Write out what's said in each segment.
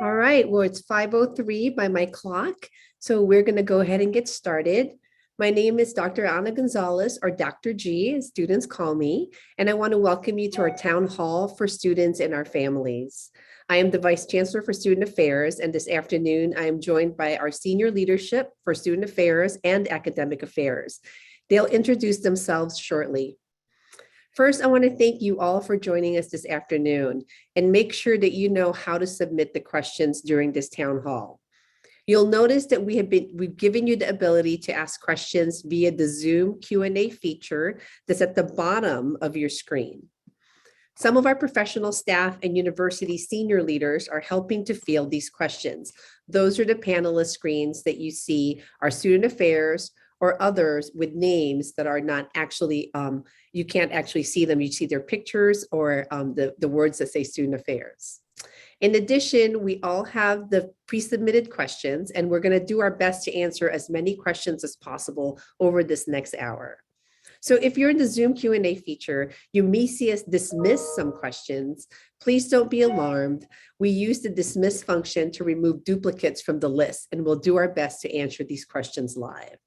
All right, well, it's 5:03 by my clock, so we're going to go ahead and get started. My name is Dr. Ana Gonzalez, or Dr. G, as students call me, and I want to welcome you to our town hall for students and our families. I am the Vice Chancellor for Student Affairs, and this afternoon I am joined by our senior leadership for Student Affairs and Academic Affairs. They'll introduce themselves shortly. First, I want to thank you all for joining us this afternoon, and make sure that you know how to submit the questions during this town hall. You'll notice that we've given you the ability to ask questions via the Zoom Q&A feature that's at the bottom of your screen. Some of our professional staff and university senior leaders are helping to field these questions. Those are the panelist screens that you see, our student affairs or others with names that are not actually, you can't actually see them. You see their pictures or the words that say student affairs. In addition, we all have the pre-submitted questions, and we're going to do our best to answer as many questions as possible over this next hour. So if you're in the Zoom Q&A feature, you may see us dismiss some questions. Please don't be alarmed. We use the dismiss function to remove duplicates from the list, and we'll do our best to answer these questions live.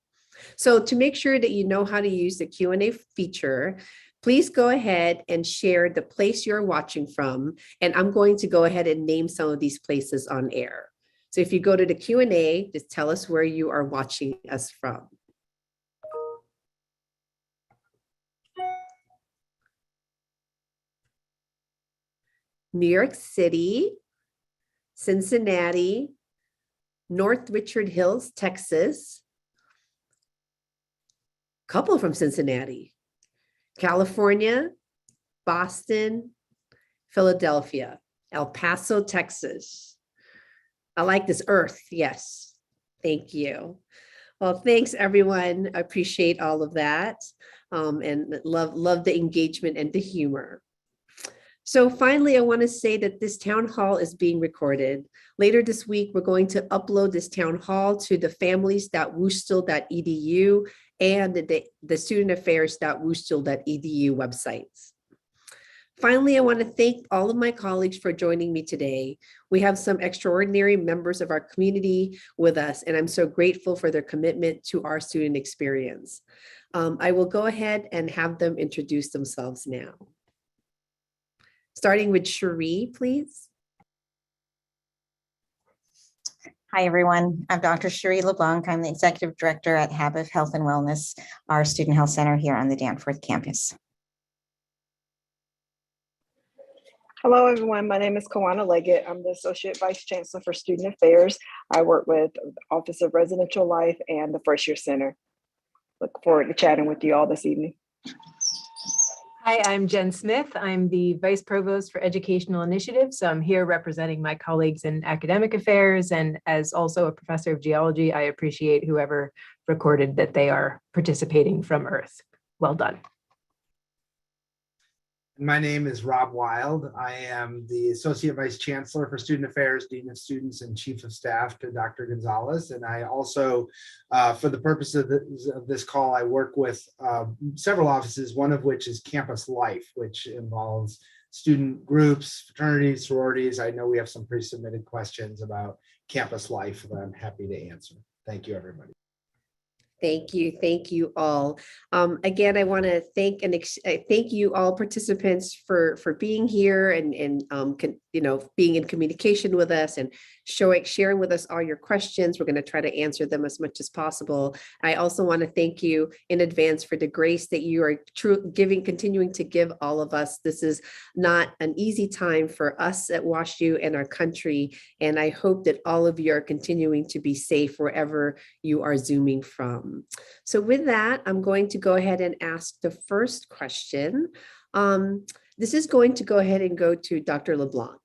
So to make sure that you know how to use the Q&A feature, please go ahead and share the place you're watching from, and I'm going to go ahead and name some of these places on air. So if you go to the Q&A, just tell us where you are watching us from. New York City, Cincinnati, North Richard Hills, Texas, couple from Cincinnati, California, Boston, Philadelphia, El Paso, Texas. I like this Earth. Yes. Thank you. Well, thanks everyone. I appreciate all of that. And love the engagement and the humor. So finally, I want to say that this town hall is being recorded. Later this week, we're going to upload this town hall to the families.wustl.edu and the studentaffairs.wustl.edu websites. Finally, I want to thank all of my colleagues for joining me today. We have some extraordinary members of our community with us, and I'm so grateful for their commitment to our student experience. I will go ahead and have them introduce themselves now. Starting with Cheri, please. Hi, everyone. I'm Dr. Cheri LeBlanc. I'm the Executive Director at Habif Health and Wellness, our student health center here on the Danforth campus. Hello, everyone. My name is Kawanna Leggett. I'm the Associate Vice Chancellor for Student Affairs. I work with the Office of Residential Life and the First Year Center. Look forward to chatting with you all this evening. Hi, I'm Jen Smith. I'm the Vice Provost for Educational Initiatives. So I'm here representing my colleagues in academic affairs, and as also a professor of geology, I appreciate whoever recorded that they are participating from Earth. Well done. My name is Rob Wild. I am the Associate Vice Chancellor for Student Affairs, Dean of Students, and Chief of Staff to Dr. Gonzalez. And I also, for the purpose of this call, I work with several offices, one of which is Campus Life, which involves student groups, fraternities, sororities. I know we have some pre-submitted questions about Campus Life that I'm happy to answer. Thank you, everybody. Thank you all. Again, I want to thank you all participants for being here and being in communication with us and sharing with us all your questions. We're going to try to answer them as much as possible. I also want to thank you in advance for the grace that you are continuing to give all of us. This is not an easy time for us at WashU and our country, and I hope that all of you are continuing to be safe wherever you are Zooming from. So with that, I'm going to go ahead and ask the first question. This is going to go ahead and go to Dr. LeBlanc.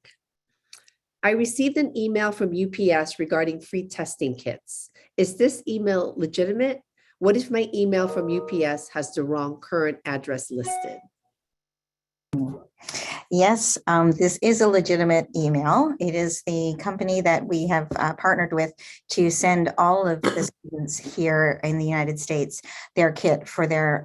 I received an email from UPS regarding free testing kits. Is this email legitimate? What if my email from UPS has the wrong current address listed? Yes, this is a legitimate email. It is the company that we have partnered with to send all of the students here in the United States their kit for their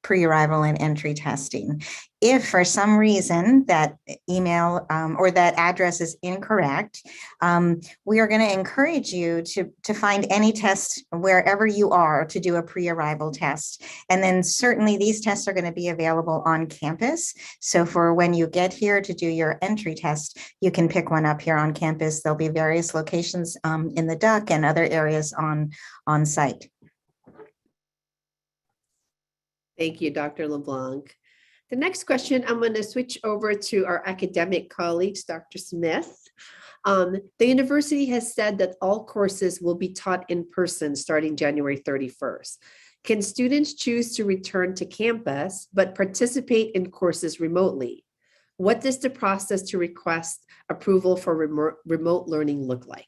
pre-arrival and entry testing. If for some reason that email or that address is incorrect, we are going to encourage you to find any test wherever you are to do a pre-arrival test. And then certainly these tests are going to be available on campus. So for when you get here to do your entry test, you can pick one up here on campus. There'll be various locations in the duck and other areas on site. Thank you, Dr. LeBlanc. The next question, I'm going to switch over to our academic colleagues, Dr. Smith. The university has said that all courses will be taught in person starting January 31st. Can students choose to return to campus but participate in courses remotely? What does the process to request approval for remote learning look like?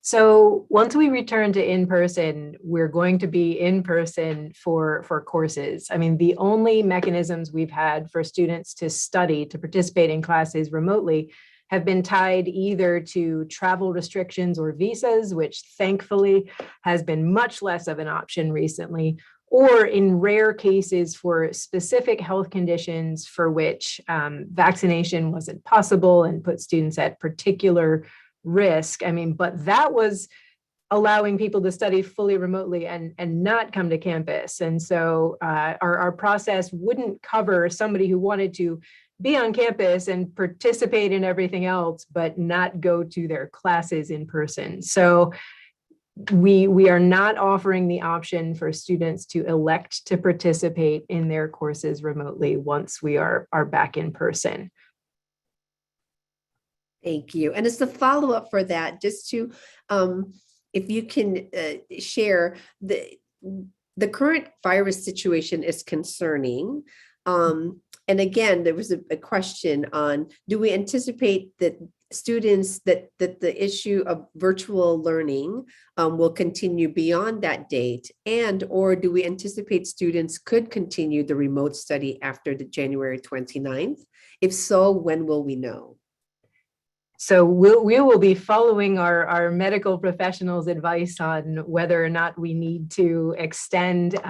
So once we return to in-person, we're going to be in person for courses. I mean, the only mechanisms we've had for students to study, to participate in classes remotely, have been tied either to travel restrictions or visas, which thankfully has been much less of an option recently, or in rare cases for specific health conditions for which vaccination wasn't possible and put students at particular risk. I mean, but that was allowing people to study fully remotely and not come to campus. And so our process wouldn't cover somebody who wanted to be on campus and participate in everything else, but not go to their classes in person. So we are not offering the option for students to elect to participate in their courses remotely once we are back in person. Thank you. And as a follow-up for that, just to, if you can share, the current virus situation is concerning. And again, there was a question on, do we anticipate that students, that the issue of virtual learning will continue beyond that date? And, or do we anticipate students could continue the remote study after the January 29th? If so, when will we know? So we will be following our medical professionals' advice on whether or not we need to extend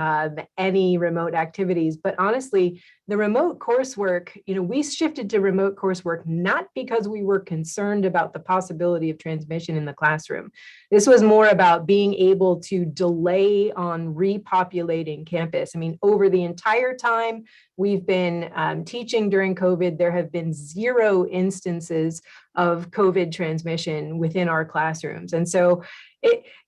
any remote activities. But honestly, the remote coursework, we shifted to remote coursework not because we were concerned about the possibility of transmission in the classroom. This was more about being able to delay on repopulating campus. I mean, over the entire time we've been teaching during COVID, there have been 0 instances of COVID transmission within our classrooms. And so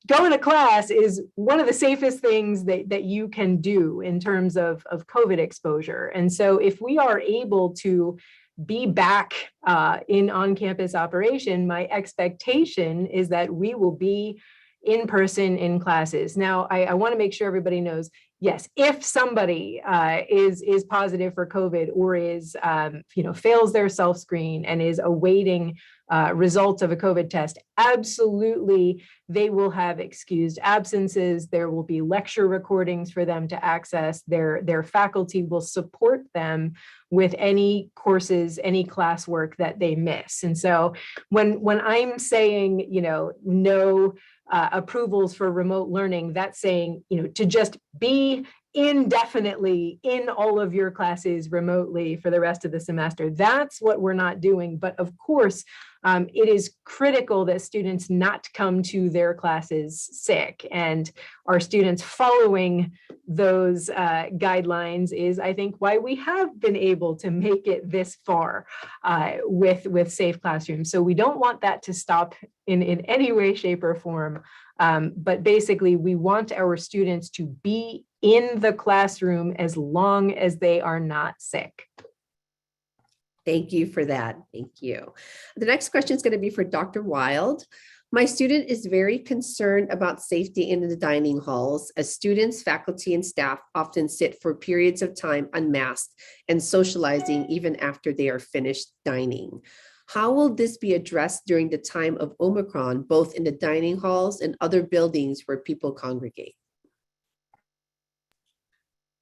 going to class is one of the safest things that you can do in terms of COVID exposure. And so if we are able to be back in on-campus operation, my expectation is that we will be in person in classes. Now, I want to make sure everybody knows, yes, if somebody is positive for COVID or is, fails their self-screen and is awaiting results of a COVID test, absolutely, they will have excused absences. There will be lecture recordings for them to access. Their faculty will support them with any courses, any classwork that they miss. And so when I'm saying, no approvals for remote learning, that's saying, to just be indefinitely in all of your classes remotely for the rest of the semester. That's what we're not doing. But of course, it is critical that students not come to their classes sick, and our students following those guidelines is, I think, why we have been able to make it this far with safe classrooms. So we don't want that to stop in any way, shape, or form. But basically, we want our students to be in the classroom as long as they are not sick. Thank you for that. Thank you. The next question is going to be for Dr. Wild. My student is very concerned about safety in the dining halls, as students, faculty, and staff often sit for periods of time unmasked and socializing even after they are finished dining. How will this be addressed during the time of Omicron, both in the dining halls and other buildings where people congregate?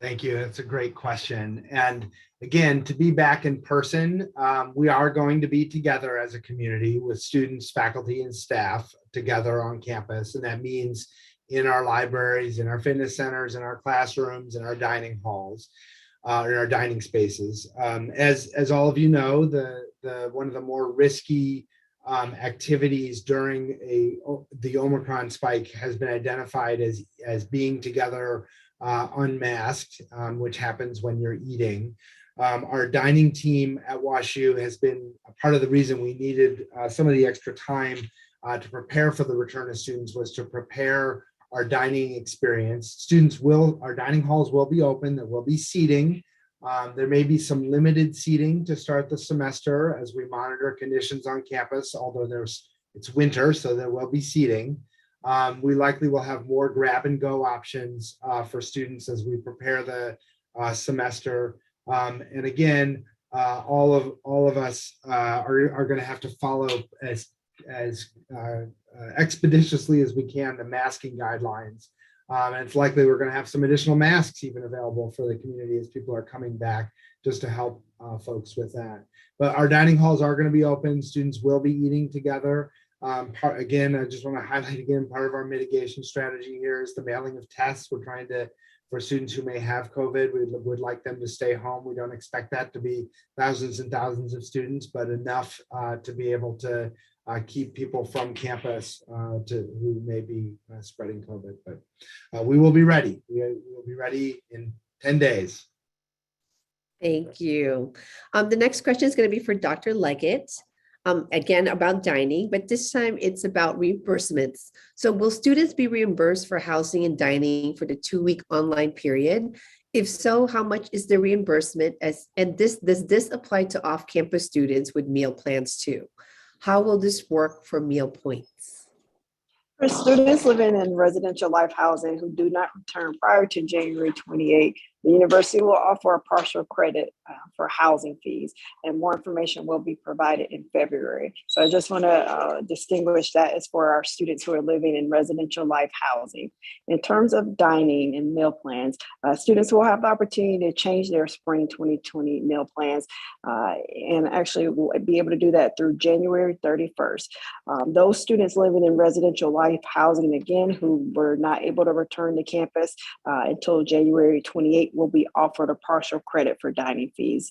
Thank you. That's a great question. And again, to be back in person, we are going to be together as a community with students, faculty, and staff together on campus. And that means in our libraries, in our fitness centers, in our classrooms, in our dining halls, in our dining spaces. As all of you know, the one of the more risky activities during the Omicron spike has been identified as being together unmasked, which happens when you're eating. Our dining team at WashU has been a part of the reason we needed some of the extra time to prepare for the return of students, was to prepare our dining experience. Our dining halls will be open, there will be seating. There may be some limited seating to start the semester as we monitor conditions on campus, although it's winter, so there will be seating. We likely will have more grab and go options for students as we prepare the semester. And again, all of us are going to have to follow as expeditiously as we can the masking guidelines. And it's likely we're going to have some additional masks even available for the community as people are coming back, just to help folks with that. But our dining halls are going to be open. Students will be eating together. Again, I just want to highlight again, part of our mitigation strategy here is the mailing of tests. We're trying to, for students who may have COVID, we would like them to stay home. We don't expect that to be thousands and thousands of students, but enough to be able to keep people from campus who may be spreading COVID. But we will be ready. We will be ready in 10 days. Thank you. The next question is going to be for Dr. Leggett. Again, about dining, but this time it's about reimbursements. So will students be reimbursed for housing and dining for the 2-week online period? If so, how much is the reimbursement? Does this apply to off-campus students with meal plans too? How will this work for meal points? For students living in residential life housing who do not return prior to January 28, the university will offer a partial credit for housing fees, and more information will be provided in February. So I just want to distinguish that as for our students who are living in residential life housing. In terms of dining and meal plans, students will have the opportunity to change their spring 2020 meal plans and actually will be able to do that through January 31st. Those students living in residential life housing, again, who were not able to return to campus until January 28th, will be offered a partial credit for dining fees.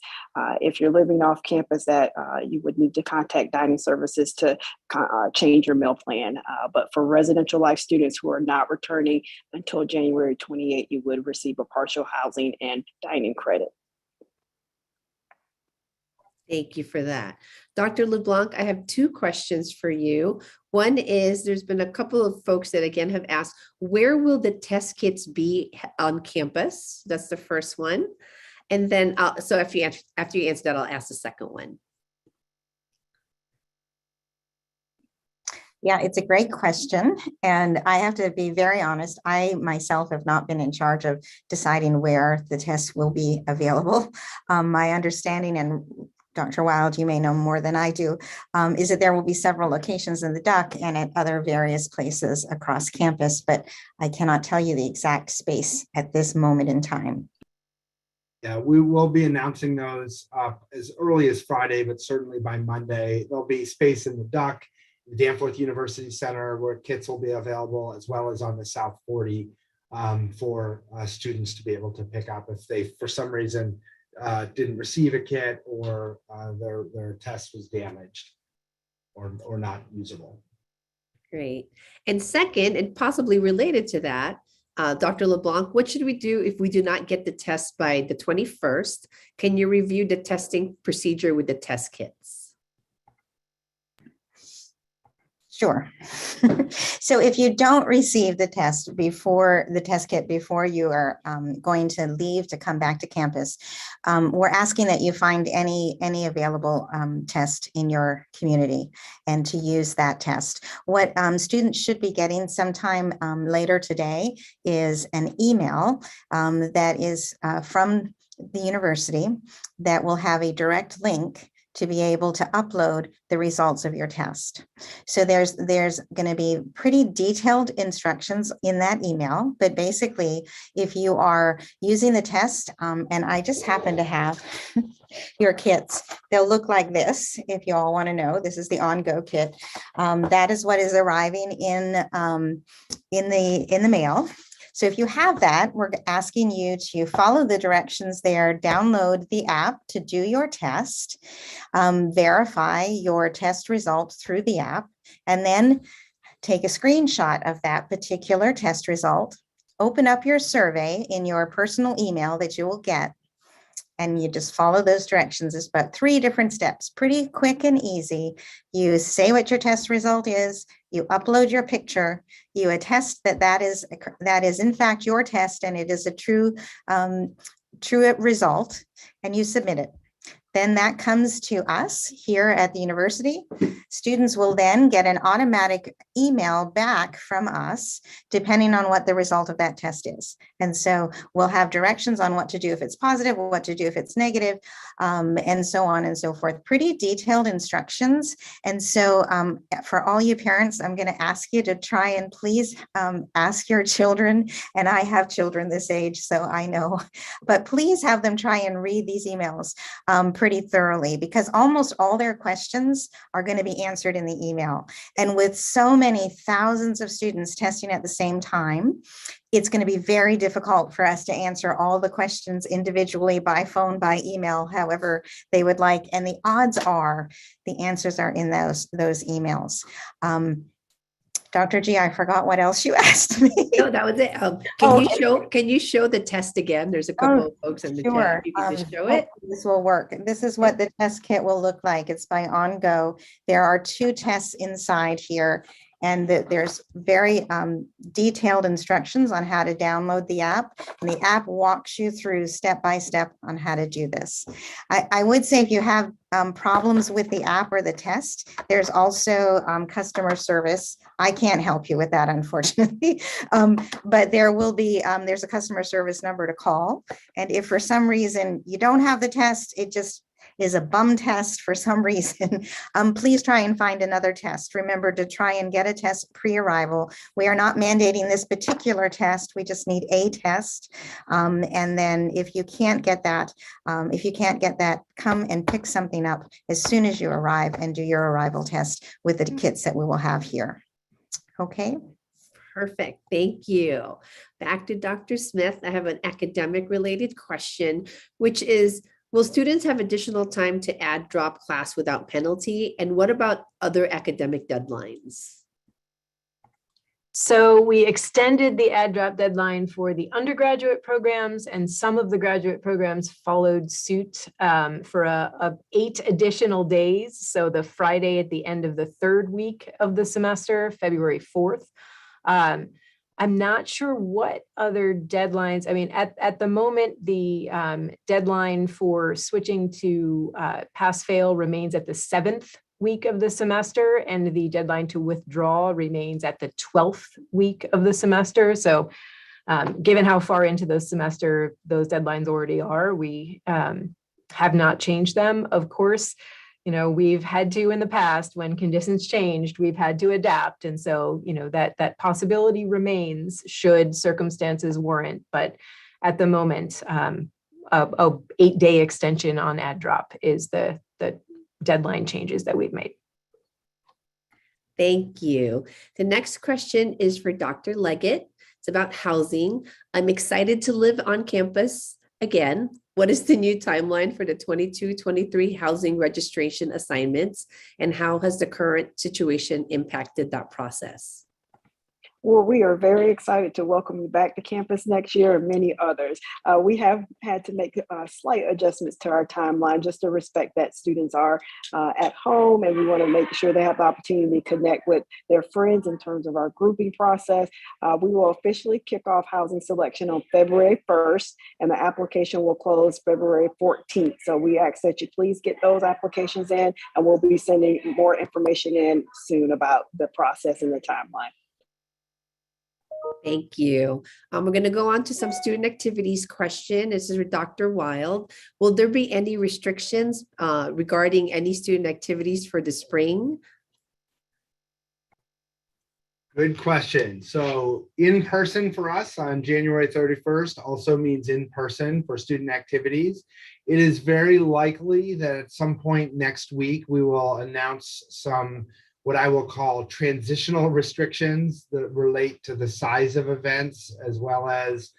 If you're living off campus, that you would need to contact dining services to change your meal plan. But for residential life students who are not returning until January 28th, you would receive a partial housing and dining credit. Thank you for that. Dr. LeBlanc, I have 2 questions for you. One is, there's been a couple of folks that again have asked, where will the test kits be on campus? That's the first one. And then, so after you answer that, I'll ask the second one. Yeah, it's a great question. And I have to be very honest, I myself have not been in charge of deciding where the tests will be available. My understanding, and Dr. Wild, you may know more than I do, is that there will be several locations in the DUC and at other various places across campus, but I cannot tell you the exact space at this moment in time. Yeah, we will be announcing those as early as Friday, but certainly by Monday. There'll be space in the DUC, the Danforth University Center, where kits will be available, as well as on the South 40 for students to be able to pick up if they, for some reason, didn't receive a kit or their test was damaged or not usable. Great. And second, and possibly related to that, Dr. LeBlanc, what should we do if we do not get the test by the 21st? Can you review the testing procedure with the test kits? Sure. So if you don't receive the test kit before you are going to leave to come back to campus, we're asking that you find any available test in your community and to use that test. What students should be getting sometime later today is an email that is from the university that will have a direct link to be able to upload the results of your test. So there's going to be pretty detailed instructions in that email, but basically if you are using the test, and I just happen to have your kits, they'll look like this. If you all want to know, this is the On-Go kit. That is what is arriving in in the mail. So if you have that, we're asking you to follow the directions there, download the app to do your test, verify your test results through the app, and then take a screenshot of that particular test result, open up your survey in your personal email that you will get, and you just follow those directions. It's about 3 different steps, pretty quick and easy. You say what your test result is, you upload your picture, you attest that that is in fact your test and it is a true result, and you submit it. Then that comes to us here at the university. Students will then get an automatic email back from us, depending on what the result of that test is. And so we'll have directions on what to do if it's positive, what to do if it's negative, and so on and so forth. Pretty detailed instructions. And so for all you parents, I'm going to ask you to try and please ask your children, and I have children this age, so I know, but please have them try and read these emails pretty thoroughly, because almost all their questions are going to be answered in the email. And with so many thousands of students testing at the same time, it's going to be very difficult for us to answer all the questions individually by phone, by email, however they would like. And the odds are the answers are in those emails. Dr. G, I forgot what else you asked me. No, that was it. Can you show the test again? There's a couple of folks in the chat. You can just show it. This will work. This is what the test kit will look like. It's by OnGo. There are 2 tests inside here, and there's very detailed instructions on how to download the app. And the app walks you through step by step on how to do this. I would say if you have problems with the app or the test, there's also customer service. I can't help you with that, unfortunately, but there will be, there's a customer service number to call. And if for some reason you don't have the test, it just is a bum test for some reason, please try and find another test. Remember to try and get a test pre-arrival. We are not mandating this particular test. We just need a test. And then if you can't get that, come and pick something up as soon as you arrive and do your arrival test with the kits that we will have here. Okay. Perfect. Thank you. Back to Dr. Smith. I have an academic related question, which is, will students have additional time to add drop class without penalty? And what about other academic deadlines? So we extended the add drop deadline for the undergraduate programs, and some of the graduate programs followed suit for 8 additional days. So the Friday at the end of the 3rd week of the semester, February 4th. I'm not sure what other deadlines. I mean, at the moment, the deadline for switching to pass-fail remains at the 7th week of the semester, and the deadline to withdraw remains at the 12th week of the semester. So given how far into the semester those deadlines already are, we have not changed them. Of course, you know, we've had to in the past, when conditions changed, we've had to adapt. And so, you know, that possibility remains should circumstances warrant. But at the moment, a 8-day extension on add drop is the deadline changes that we've made. Thank you. The next question is for Dr. Leggett. It's about housing. I'm excited to live on campus again. What is the new timeline for the 22-23 housing registration assignments, and how has the current situation impacted that process? Well, we are very excited to welcome you back to campus next year and many others. We have had to make slight adjustments to our timeline just to respect that students are at home, and we want to make sure they have the opportunity to connect with their friends in terms of our grouping process. We will officially kick off housing selection on February 1st, and the application will close February 14th. So we ask that you please get those applications in, and we'll be sending more information in soon about the process and the timeline. Thank you. We're going to go on to some student activities question. This is with Dr. Wild. Will there be any restrictions regarding any student activities for the spring? Good question. So in person for us on January 31st also means in person for student activities. It is very likely that at some point next week, we will announce some what I will call transitional restrictions that relate to the size of events as well as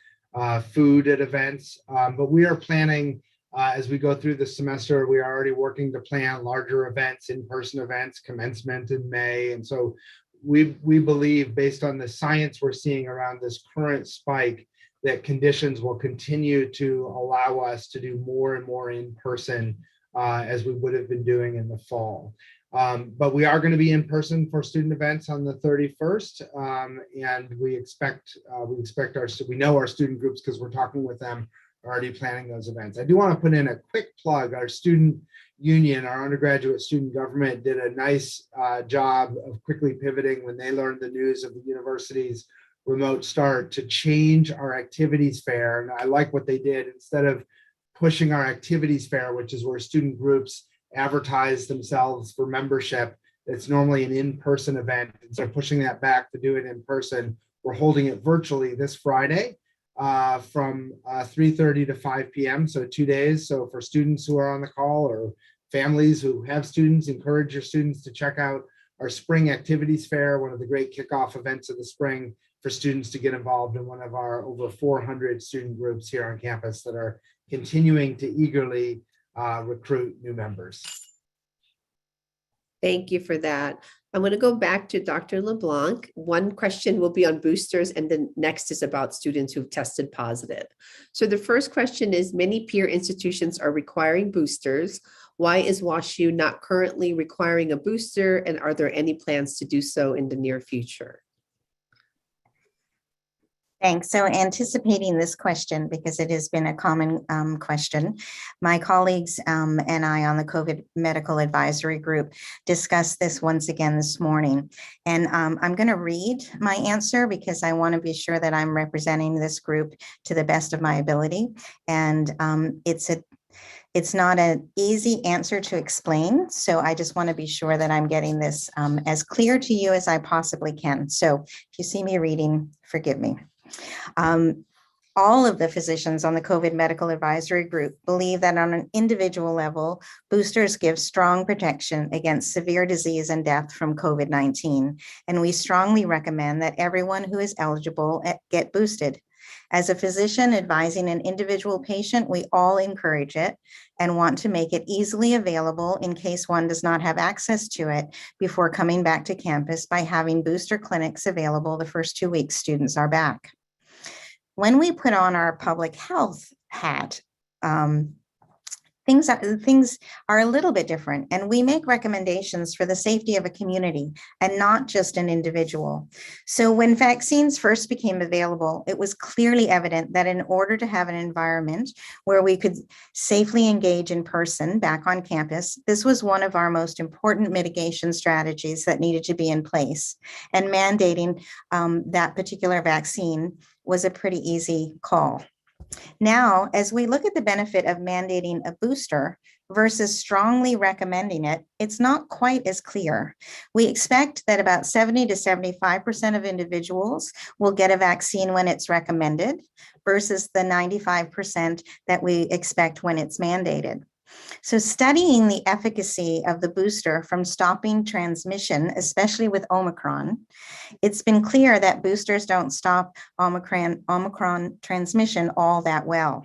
food at events. But we are planning, as we go through the semester, we are already working to plan larger events, in-person events, commencement in May. And so we believe, based on the science we're seeing around this current spike, that conditions will continue to allow us to do more and more in person as we would have been doing in the fall. But we are going to be in person for student events on the 31st, and we know our student groups because we're talking with them, already planning those events. I do want to put in a quick plug. Our student union, our undergraduate student government, did a nice job of quickly pivoting when they learned the news of the university's remote start to change our activities fair. And I like what they did. Instead of pushing our activities fair, which is where student groups advertise themselves for membership, it's normally an in-person event. Instead of pushing that back to do it in person, we're holding it virtually this Friday from 3:30 to 5 p.m. So 2 days. So for students who are on the call or families who have students, encourage your students to check out our spring activities fair, one of the great kickoff events of the spring, for students to get involved in one of our over 400 student groups here on campus that are continuing to eagerly recruit new members. Thank you for that. I'm going to go back to Dr. LeBlanc. One question will be on boosters, and the next is about students who've tested positive. So the first question is, many peer institutions are requiring boosters. Why is WashU not currently requiring a booster, and are there any plans to do so in the near future? Thanks. So anticipating this question, because it has been a common question, my colleagues and I on the COVID Medical Advisory Group discussed this once again this morning. And I'm going to read my answer because I want to be sure that I'm representing this group to the best of my ability. And it's not an easy answer to explain. So I just want to be sure that I'm getting this as clear to you as I possibly can. So if you see me reading, forgive me. All of the physicians on the COVID Medical Advisory Group believe that on an individual level, boosters give strong protection against severe disease and death from COVID-19. And we strongly recommend that everyone who is eligible get boosted. As a physician advising an individual patient, we all encourage it and want to make it easily available in case one does not have access to it before coming back to campus by having booster clinics available the first 2 weeks students are back. When we put on our public health hat, things are a little bit different, and we make recommendations for the safety of a community and not just an individual. So when vaccines first became available, it was clearly evident that in order to have an environment where we could safely engage in person back on campus, this was one of our most important mitigation strategies that needed to be in place. And mandating that particular vaccine was a pretty easy call. Now, as we look at the benefit of mandating a booster versus strongly recommending it, it's not quite as clear. We expect that about 70 to 75% of individuals will get a vaccine when it's recommended versus the 95% that we expect when it's mandated. So studying the efficacy of the booster from stopping transmission, especially with Omicron, it's been clear that boosters don't stop Omicron transmission all that well.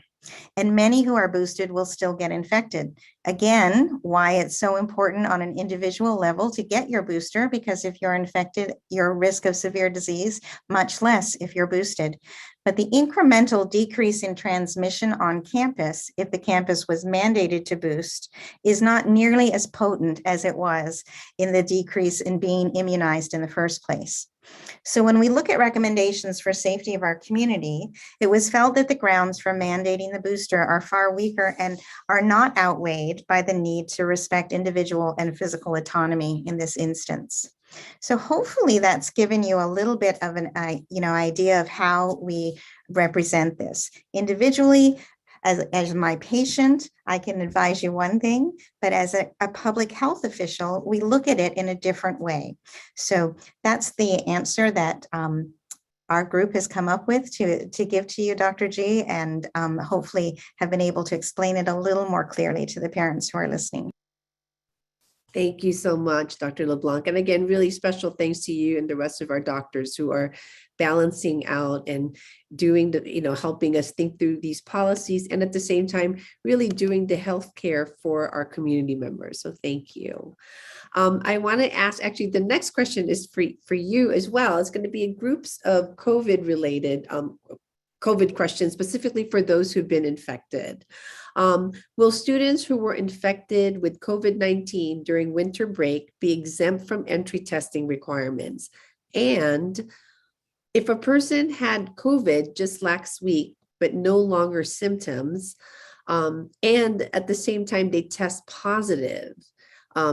And many who are boosted will still get infected. Again, why it's so important on an individual level to get your booster, because if you're infected, your risk of severe disease, much less if you're boosted. But the incremental decrease in transmission on campus, if the campus was mandated to boost, is not nearly as potent as it was in the decrease in being immunized in the first place. So when we look at recommendations for safety of our community, it was felt that the grounds for mandating the booster are far weaker and are not outweighed by the need to respect individual and physical autonomy in this instance. So hopefully that's given you a little bit of an idea of how we represent this. Individually, as my patient, I can advise you one thing, but as a public health official, we look at it in a different way. So that's the answer that our group has come up with to give to you, Dr. G, and hopefully have been able to explain it a little more clearly to the parents who are listening. Thank you so much, Dr. LeBlanc. And again, really special thanks to you and the rest of our doctors who are balancing out and doing helping us think through these policies and at the same time, really doing the healthcare for our community members. So thank you. I want to ask, actually, the next question is for you as well. It's going to be groups of COVID related COVID questions, specifically for those who've been infected. Will students who were infected with COVID-19 during winter break be exempt from entry testing requirements? And if a person had COVID just last week, but no longer symptoms, and at the same time they test positive,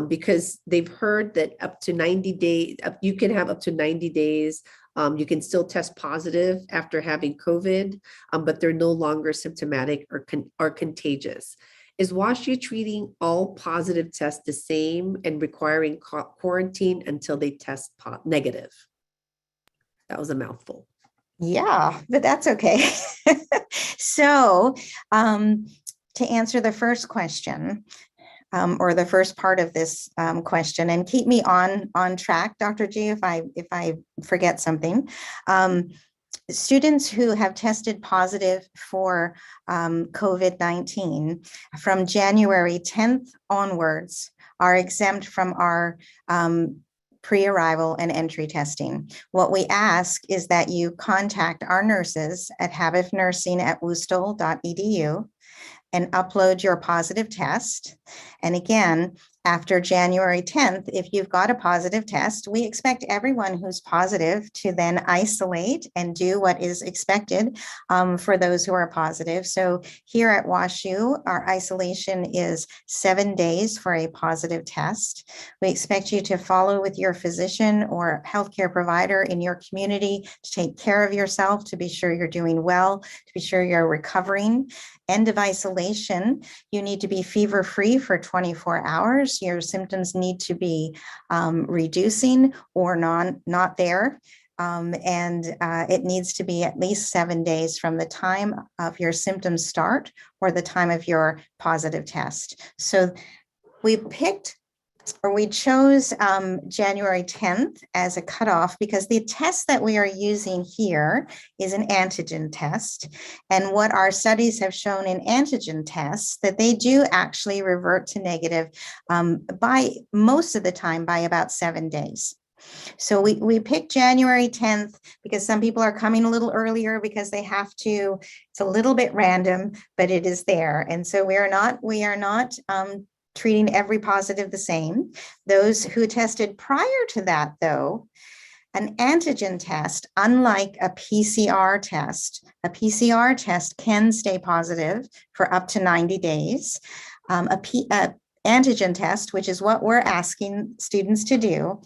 because they've heard that up to 90 days, you can have up to 90 days. You can still test positive after having COVID, but they're no longer symptomatic or contagious. Is WashU treating all positive tests the same and requiring quarantine until they test negative? That was a mouthful. Yeah, but that's okay. So to answer the first question, or the first part of this question, and keep me on track, Dr. G, if I forget something. Students who have tested positive for COVID-19 from January 10th onwards are exempt from our pre-arrival and entry testing. What we ask is that you contact our nurses at habifnursing@woostel.edu and upload your positive test. And again, after January 10th, if you've got a positive test, we expect everyone who's positive to then isolate and do what is expected for those who are positive. So here at WashU, our isolation is 7 days for a positive test. We expect you to follow with your physician or healthcare provider in your community to take care of yourself, to be sure you're doing well, to be sure you're recovering. End of isolation, you need to be fever-free for 24 hours. Your symptoms need to be reducing or not there. And it needs to be at least 7 days from the time of your symptoms start or the time of your positive test. So we chose January 10th as a cutoff because the test that we are using here is an antigen test. And what our studies have shown in antigen tests, that they do actually revert to negative by most of the time by about 7 days. So we picked January 10th because some people are coming a little earlier because they have to. It's a little bit random, but it is there. And so we are not treating every positive the same. Those who tested prior to that, though, an antigen test, unlike a PCR test can stay positive for up to 90 days. Antigen test, which is what we're asking students to do,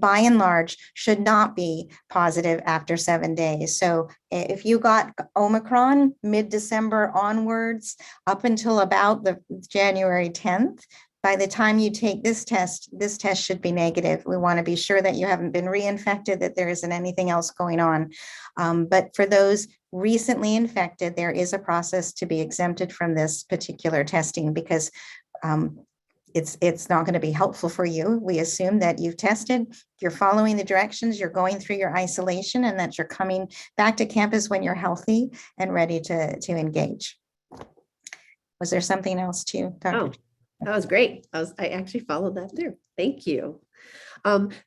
by and large, should not be positive after 7 days. So if you got Omicron mid-December onwards, up until about the January 10th, by the time you take this test should be negative. We want to be sure that you haven't been reinfected, that there isn't anything else going on. But for those recently infected, there is a process to be exempted from this particular testing because it's not going to be helpful for you. We assume that you've tested, you're following the directions, you're going through your isolation, and that you're coming back to campus when you're healthy and ready to engage. Was there something else too, Dr.? Oh, that was great. I actually followed that through. Thank you.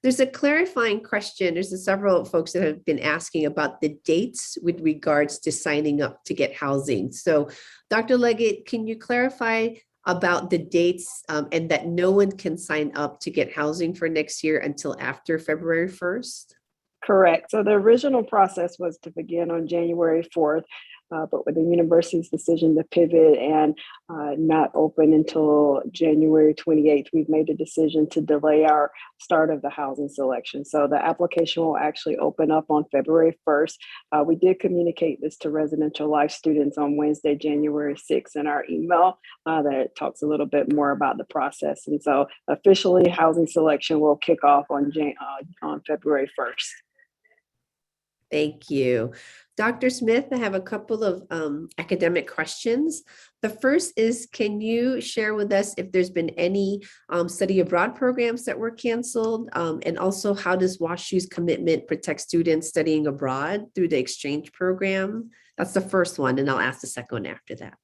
There's a clarifying question. There's several folks that have been asking about the dates with regards to signing up to get housing. So Dr. Leggett, can you clarify about the dates and that no one can sign up to get housing for next year until after February 1st? Correct. So the original process was to begin on January 4th, but with the university's decision to pivot and not open until January 28th, we've made a decision to delay our start of the housing selection. So the application will actually open up on February 1st. We did communicate this to residential life students on Wednesday, January 6th in our email that talks a little bit more about the process. And so officially housing selection will kick off on February 1st. Thank you. Dr. Smith, I have a couple of academic questions. The first is, can you share with us if there's been any study abroad programs that were canceled? And also, how does WashU's commitment protect students studying abroad through the exchange program? That's the first one, and I'll ask the second one after that.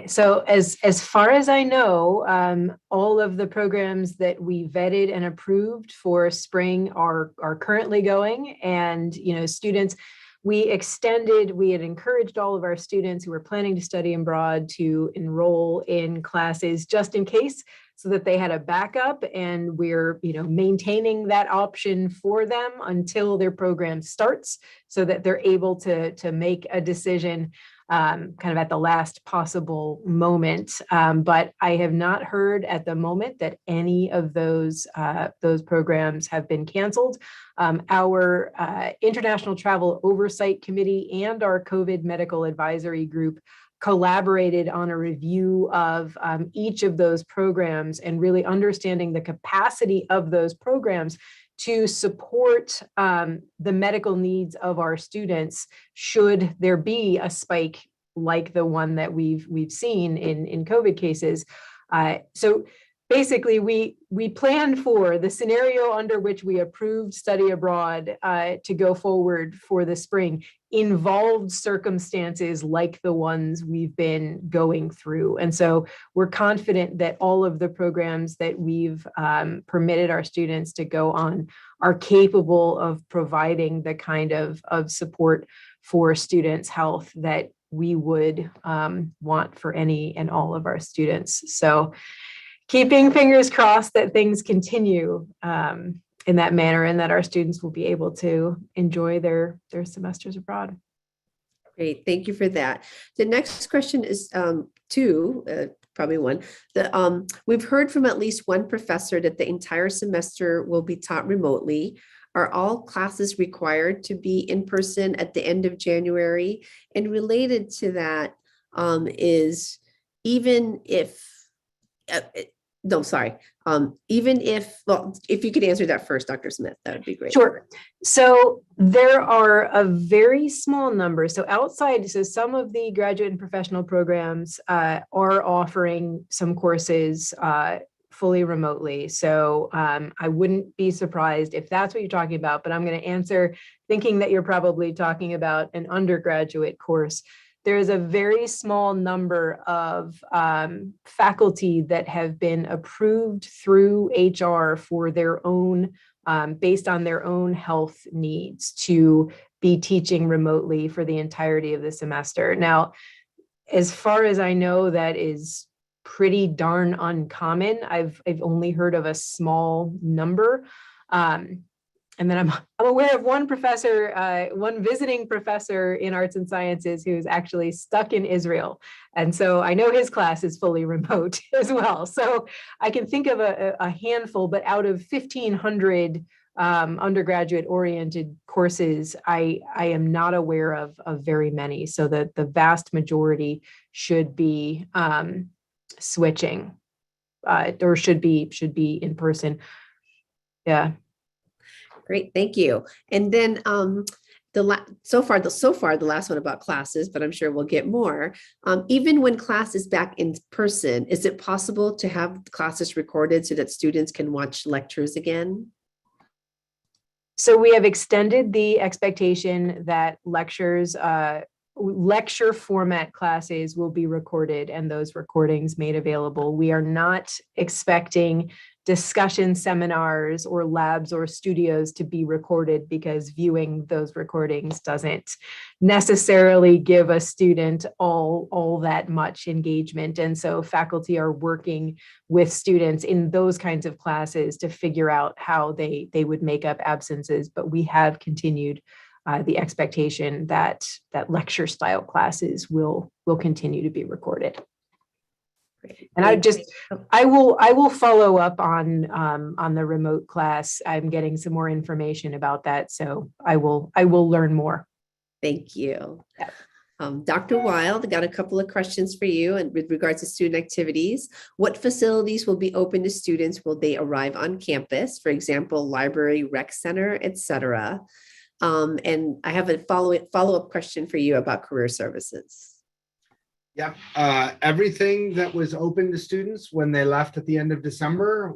So as far as I know, all of the programs that we vetted and approved for spring are currently going, and students, we had encouraged all of our students who were planning to study abroad to enroll in classes just in case, so that they had a backup, and we're maintaining that option for them until their program starts, so that they're able to make a decision kind of at the last possible moment. But I have not heard at the moment that any of those programs have been canceled. Our International Travel Oversight Committee and our COVID Medical Advisory Group collaborated on a review of each of those programs, and really understanding the capacity of those programs to support the medical needs of our students should there be a spike like the one that we've seen in COVID cases. So basically, we planned for the scenario under which we approved study abroad to go forward for the spring involved circumstances like the ones we've been going through. And so we're confident that all of the programs that we've permitted our students to go on are capable of providing the kind of support for students' health that we would want for any and all of our students. So keeping fingers crossed that things continue in that manner, and that our students will be able to enjoy their semesters abroad. Great, thank you for that. The next question is probably one. We've heard from at least one professor that the entire semester will be taught remotely. Are all classes required to be in person at the end of January? And related to that is, even if if you could answer that first, Dr. Smith, that would be great. Sure. So there are a very small number. So some of the graduate and professional programs are offering some courses fully remotely. So I wouldn't be surprised if that's what you're talking about, but I'm going to answer thinking that you're probably talking about an undergraduate course. There's a very small number of faculty that have been approved through HR for their own, based on their own health needs, to be teaching remotely for the entirety of the semester. Now, as far as I know, that is pretty darn uncommon. I've only heard of a small number. And then I'm aware of one professor, one visiting professor in arts and sciences who's actually stuck in Israel. And so I know his class is fully remote as well. So I can think of a handful, but out of 1,500 undergraduate oriented courses, I am not aware of very many. So that the vast majority should be switching or should be in person. Yeah. Great, thank you. And then so far the last one about classes, but I'm sure we'll get more. Even when class is back in person, is it possible to have classes recorded so that students can watch lectures again? So we have extended the expectation that lecture format classes will be recorded and those recordings made available. We are not expecting discussion seminars or labs or studios to be recorded, because viewing those recordings doesn't necessarily give a student all that much engagement. And so faculty are working with students in those kinds of classes to figure out how they would make up absences. But we have continued the expectation that lecture style classes will continue to be recorded. And I will follow up on the remote class. I'm getting some more information about that, so I will learn more. Thank you. Yeah. Dr. Wild, I got a couple of questions for you, and with regards to student activities. What facilities will be open to students? Will they arrive on campus? For example, library, rec center, etc. And I have a follow-up question for you about career services. Yep. Everything that was open to students when they left at the end of December,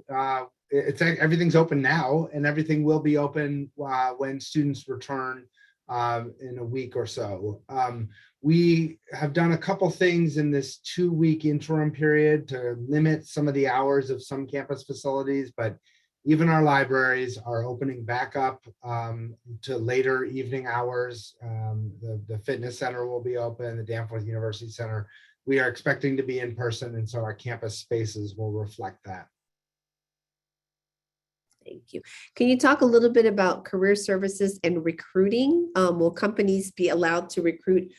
everything's open now, and everything will be open when students return in a week or so. We have done a couple things in this 2-week interim period to limit some of the hours of some campus facilities, but even our libraries are opening back up to later evening hours. The fitness center will be open, the Danforth University Center. We are expecting to be in person, and so our campus spaces will reflect that. Thank you. Can you talk a little bit about career services and recruiting? Will companies be allowed to recruit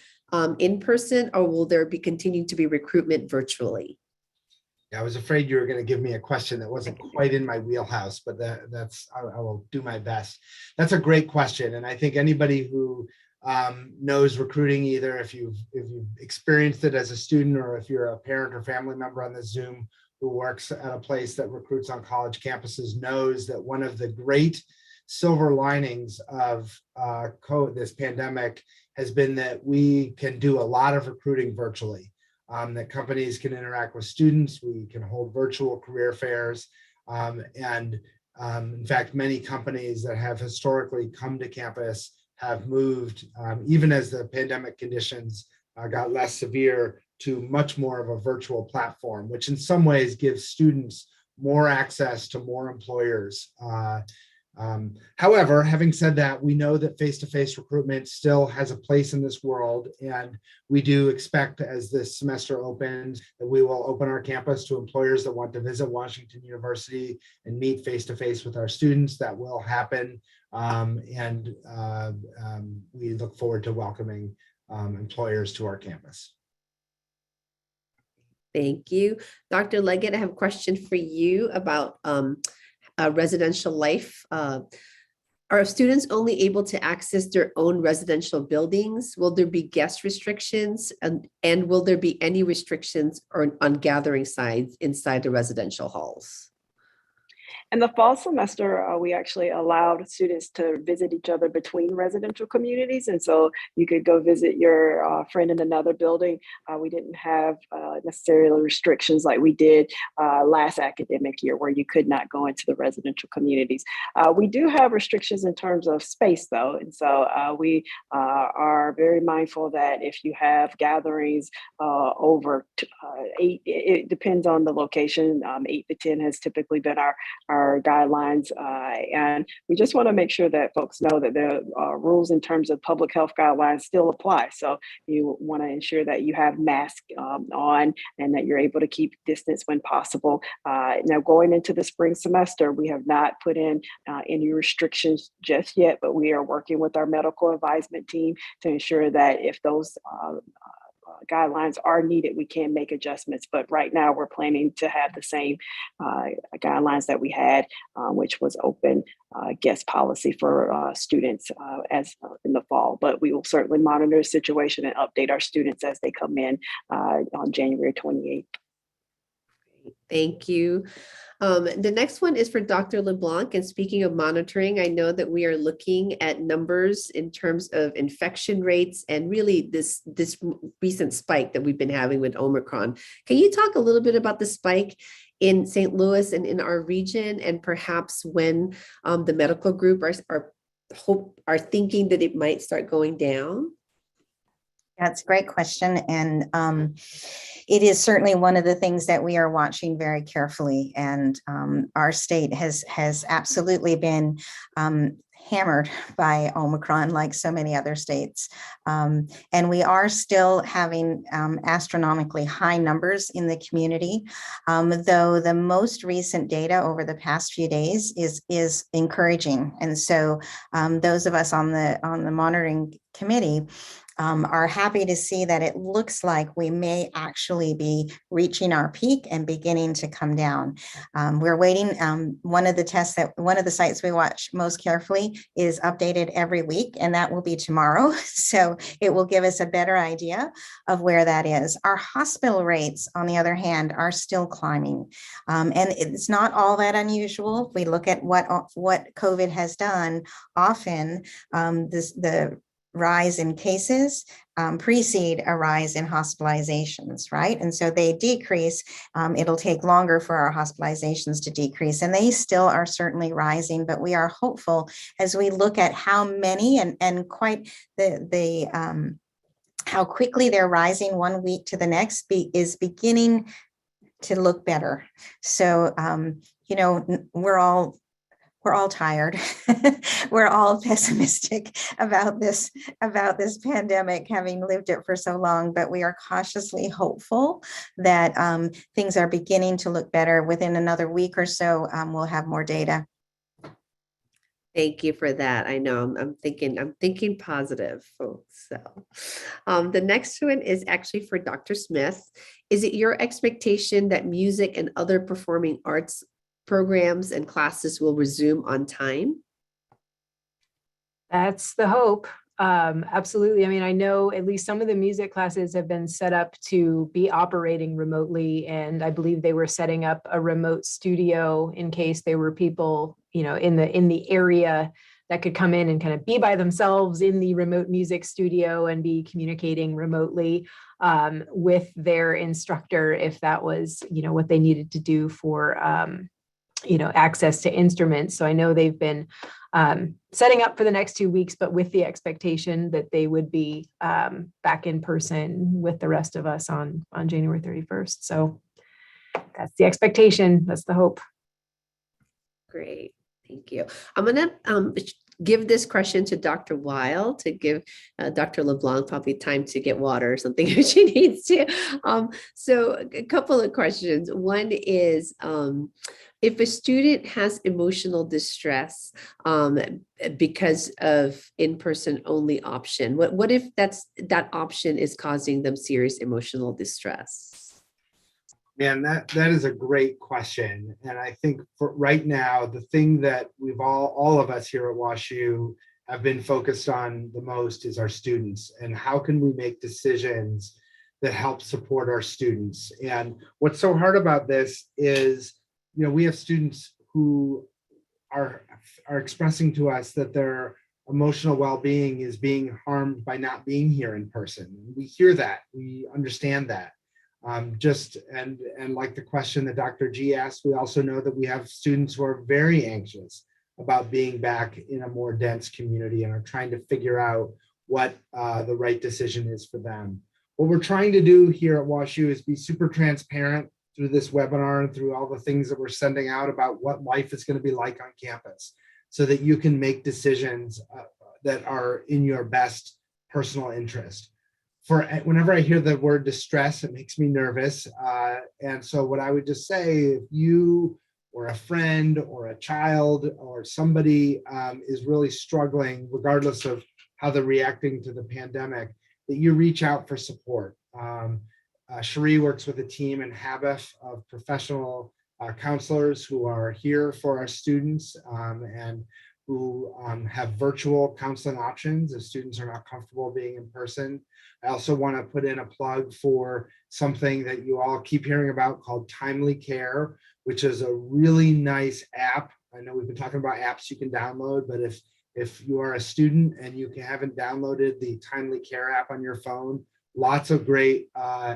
in person, or will there be continuing to be recruitment virtually? I was afraid you were going to give me a question that wasn't quite in my wheelhouse, but I will do my best. That's a great question, and I think anybody who knows recruiting, either if you've experienced it as a student or if you're a parent or family member on the Zoom who works at a place that recruits on college campuses, knows that one of the great silver linings of this pandemic has been that we can do a lot of recruiting virtually. That companies can interact with students, we can hold virtual career fairs, and in fact, many companies that have historically come to campus have moved, even as the pandemic conditions got less severe, to much more of a virtual platform, which in some ways gives students more access to more employers. However, having said that, we know that face-to-face recruitment still has a place in this world, and we do expect, as this semester opens, that we will open our campus to employers that want to visit Washington University and meet face-to-face with our students. That will happen, and we look forward to welcoming employers to our campus. Thank you. Dr. Leggett, I have a question for you about residential life. Are students only able to access their own residential buildings? Will there be guest restrictions? And will there be any restrictions on gathering size inside the residential halls? In the fall semester, we actually allowed students to visit each other between residential communities. And so you could go visit your friend in another building. We didn't have necessarily restrictions like we did last academic year, where you could not go into the residential communities. We do have restrictions in terms of space, though. And so we are very mindful that if you have gatherings over 8, it depends on the location. 8 to 10 has typically been our guidelines, and we just want to make sure that folks know that the rules in terms of public health guidelines still apply. So you want to ensure that you have masks on and that you're able to keep distance when possible. Now, going into the spring semester, we have not put in any restrictions just yet, but we are working with our medical advisement team to ensure that if those guidelines are needed, we can make adjustments. But right now we're planning to have the same guidelines that we had, which was open guest policy for students as in the fall. But we will certainly monitor the situation and update our students as they come in on January 28th. Thank you. The next one is for Dr. LeBlanc. And speaking of monitoring, I know that we are looking at numbers in terms of infection rates and really this recent spike that we've been having with Omicron. Can you talk a little bit about the spike in St. Louis and in our region, and perhaps when the medical group are thinking that it might start going down? That's a great question. And it is certainly one of the things that we are watching very carefully. And our state has absolutely been hammered by Omicron, like so many other states. And we are still having astronomically high numbers in the community, though the most recent data over the past few days is encouraging. And so those of us on the monitoring committee are happy to see that it looks like we may actually be reaching our peak and beginning to come down. We're waiting. One of the sites we watch most carefully is updated every week, and that will be tomorrow. So it will give us a better idea of where that is. Our hospital rates, on the other hand, are still climbing. And it's not all that unusual. If we look at what COVID has done, often the rise in cases precede a rise in hospitalizations, right? And so they decrease. It'll take longer for our hospitalizations to decrease, and they still are certainly rising, but we are hopeful as we look at how many and quite how quickly they're rising one week to the next is beginning to look better. So, we're all tired. We're all pessimistic about this pandemic, having lived it for so long, but we are cautiously hopeful that things are beginning to look better. Within another week or so, we'll have more data. Thank you for that. I know I'm thinking positive, folks. So the next one is actually for Dr. Smith. Is it your expectation that music and other performing arts programs and classes will resume on time? That's the hope. Absolutely. I mean, I know at least some of the music classes have been set up to be operating remotely, and I believe they were setting up a remote studio in case there were people, in the area that could come in and kind of be by themselves in the remote music studio and be communicating remotely with their instructor if that was, what they needed to do for access to instruments. So I know they've been setting up for the next 2 weeks, but with the expectation that they would be back in person with the rest of us on January 31st. So that's the expectation. That's the hope. Great. Thank you. I'm going to give this question to Dr. Weil to give Dr. LeBlanc probably time to get water or something if she needs to. So a couple of questions. One is, if a student has emotional distress because of in-person only option, what if that option is causing them serious emotional distress? Man, that is a great question. And I think for right now, the thing that we've all of us here at WashU have been focused on the most is our students, and how can we make decisions that help support our students. And what's so hard about this is, we have students who are expressing to us that their emotional well-being is being harmed by not being here in person. We hear that, we understand that. And like the question that Dr. G asked, we also know that we have students who are very anxious about being back in a more dense community and are trying to figure out what the right decision is for them. What we're trying to do here at WashU is be super transparent through this webinar and through all the things that we're sending out about what life is going to be like on campus, so that you can make decisions that are in your best personal interest. Whenever I hear the word distress, it makes me nervous. And so what I would just say, if you or a friend or a child or somebody is really struggling, regardless of how they're reacting to the pandemic, that you reach out for support. Cheri works with a team in Habif of professional counselors who are here for our students and who have virtual counseling options if students are not comfortable being in person. I also want to put in a plug for something that you all keep hearing about called Timely Care, which is a really nice app. I know we've been talking about apps you can download, but if you are a student and you haven't downloaded the Timely Care app on your phone, lots of great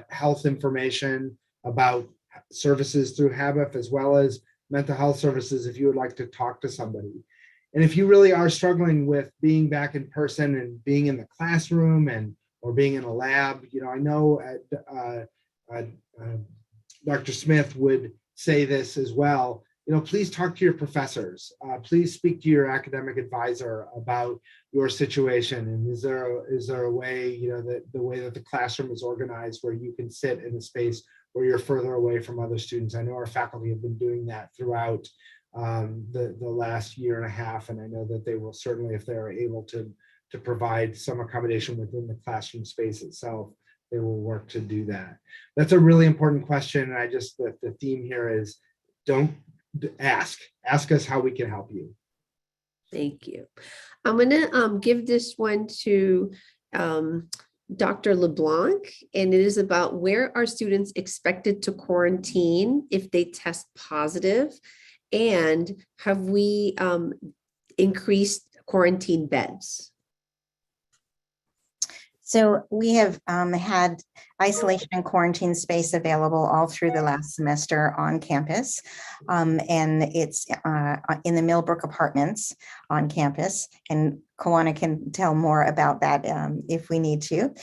health information about services through Habif, as well as mental health services if you would like to talk to somebody. And if you really are struggling with being back in person and being in the classroom or being in a lab, I know Dr. Smith would say this as well. Please talk to your professors. Please speak to your academic advisor about your situation. And is there a way, that the way that the classroom is organized where you can sit in a space where you're further away from other students? I know our faculty have been doing that throughout the last year and a half, and I know that they will certainly, if they're able to to provide some accommodation within the classroom space itself, they will work to do that. That's a really important question. And I just, the theme here is don't ask us how we can help you. Thank you. I'm going to give this one to Dr. LeBlanc, and it is about where are students expected to quarantine if they test positive, and have we increased quarantine beds? So we have had isolation and quarantine space available all through the last semester on campus. And it's in the Millbrook apartments on campus. And Kawanna can tell more about that if we need to.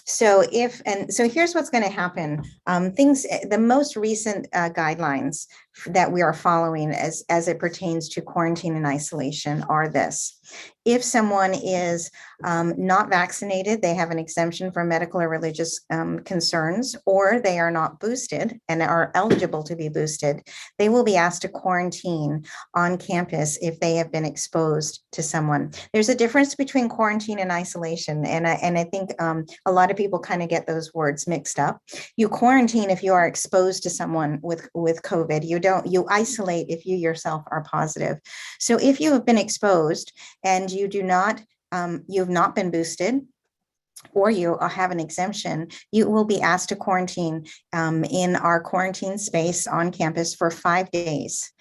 So here's what's going to happen. The most recent guidelines that we are following as it pertains to quarantine and isolation are this. If someone is not vaccinated, they have an exemption for medical or religious concerns, or they are not boosted and are eligible to be boosted, they will be asked to quarantine on campus if they have been exposed to someone. There's a difference between quarantine and isolation, and I think a lot of people kind of get those words mixed up. You quarantine if you are exposed to someone with COVID. You isolate if you yourself are positive. So if you have been exposed and you have not been boosted, or you have an exemption, you will be asked to quarantine in our quarantine space on campus for 5 days.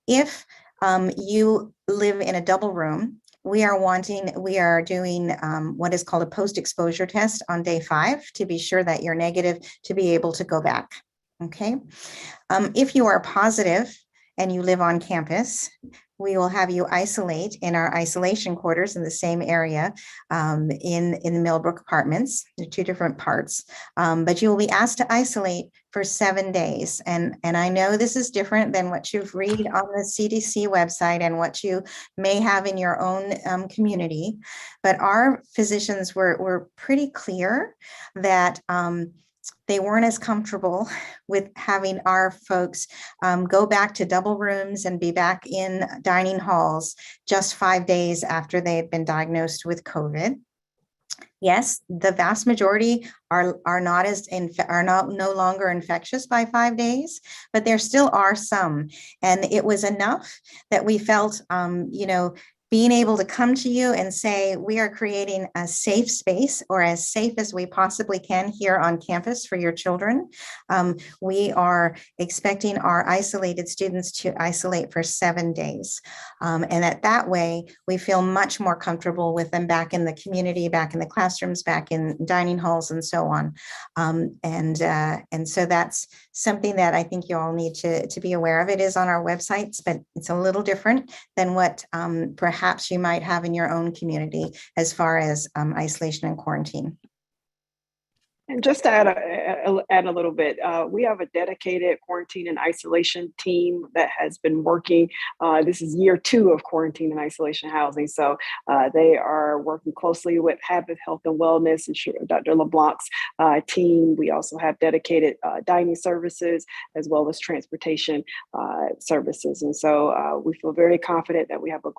If you live in a double room, we are doing what is called a post-exposure test on day 5 to be sure that you're negative to be able to go back. Okay. If you are positive and you live on campus, we will have you isolate in our isolation quarters in the same area in the Millbrook apartments. They're 2 different parts, but you will be asked to isolate for 7 days. And I know this is different than what you've read on the CDC website and what you may have in your own community, but our physicians were pretty clear that they weren't as comfortable with having our folks go back to double rooms and be back in dining halls just 5 days after they had been diagnosed with COVID. Yes, the vast majority are no longer infectious by 5 days, but there still are some, and it was enough that we felt, being able to come to you and say, we are creating a safe space, or as safe as we possibly can here on campus for your children. We are expecting our isolated students to isolate for 7 days. And that way, we feel much more comfortable with them back in the community, back in the classrooms, back in dining halls, and so on. And so that's something that I think you all need to be aware of. It is on our websites, but it's a little different than what perhaps you might have in your own community as far as isolation and quarantine. And just to add a little bit, we have a dedicated quarantine and isolation team that has been working. This is year 2 of quarantine and isolation housing. So they are working closely with Habif Health and Wellness and Dr. LeBlanc's team. We also have dedicated dining services as well as transportation services. And so we feel very confident that we have a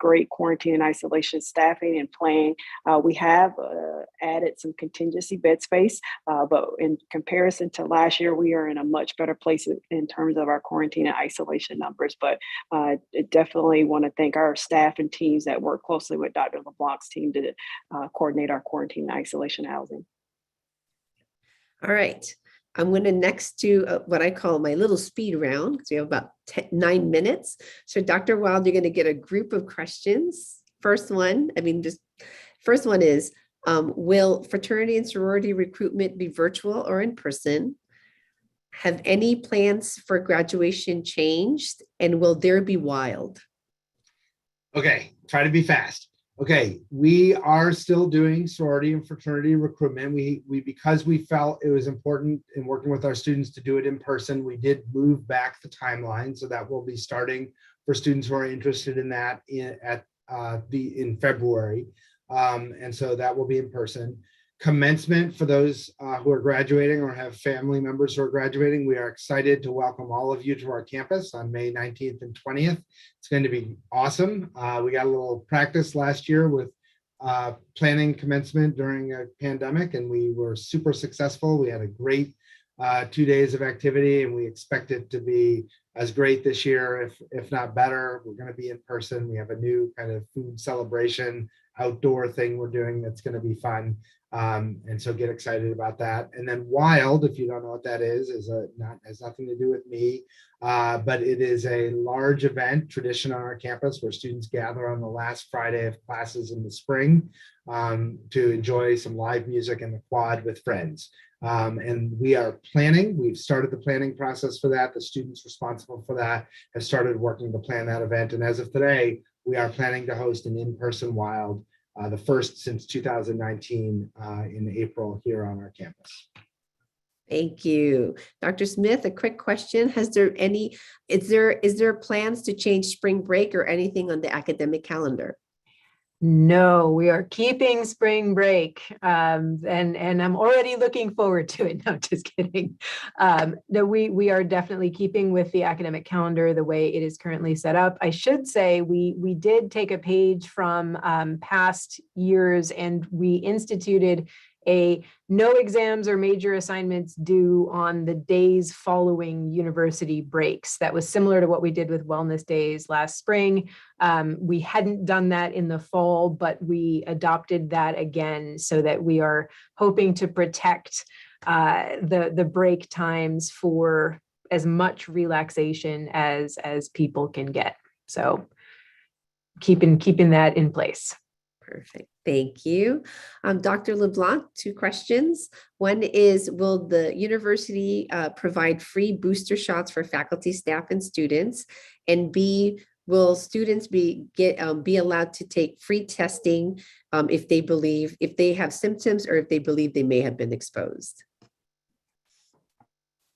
great quarantine and isolation staffing and plan. We have added some contingency bed space. But in comparison to last year, we are in a much better place in terms of our quarantine and isolation numbers. But definitely want to thank our staff and teams that work closely with Dr. LeBlanc's team to coordinate our quarantine and isolation housing. All right. I'm going to next do what I call my little speed round, because we have about 9 minutes. So Dr. Wild, you're going to get a group of questions. First one is, will fraternity and sorority recruitment be virtual or in person? Have any plans for graduation changed? And will there be wild? Okay, try to be fast. Okay, we are still doing sorority and fraternity recruitment. Because we felt it was important in working with our students to do it in person, we did move back the timeline. So that will be starting for students who are interested in that in February. And so that will be in person. Commencement for those who are graduating or have family members who are graduating. We are excited to welcome all of you to our campus on May 19th and 20th. It's going to be awesome. We got a little practice last year with planning commencement during a pandemic, and we were super successful. We had a great 2 days of activity, and we expect it to be as great this year, if not better. We're going to be in person. We have a new kind of food celebration outdoor thing we're doing that's going to be fun. And so get excited about that. And then Wild, if you don't know what that is has nothing to do with me, but it is a large event tradition on our campus where students gather on the last Friday of classes in the spring to enjoy some live music in the quad with friends. And we've started the planning process for that. The students responsible for that have started working to plan that event. And as of today, we are planning to host an in-person Wild, the first since 2019 in April here on our campus. Thank you. Dr. Smith, a quick question. Is there plans to change spring break or anything on the academic calendar? No, we are keeping spring break, and I'm already looking forward to it. No, just kidding. No, we are definitely keeping with the academic calendar the way it is currently set up. I should say we did take a page from past years, and we instituted a no exams or major assignments due on the days following university breaks. That was similar to what we did with wellness days last spring. We hadn't done that in the fall, but we adopted that again so that we are hoping to protect the break times for as much relaxation as people can get. So keeping that in place. Perfect. Thank you. Dr. LeBlanc, 2 questions. One is, will the university provide free booster shots for faculty, staff, and students? And B, will students be allowed to take free testing if they have symptoms or if they believe they may have been exposed?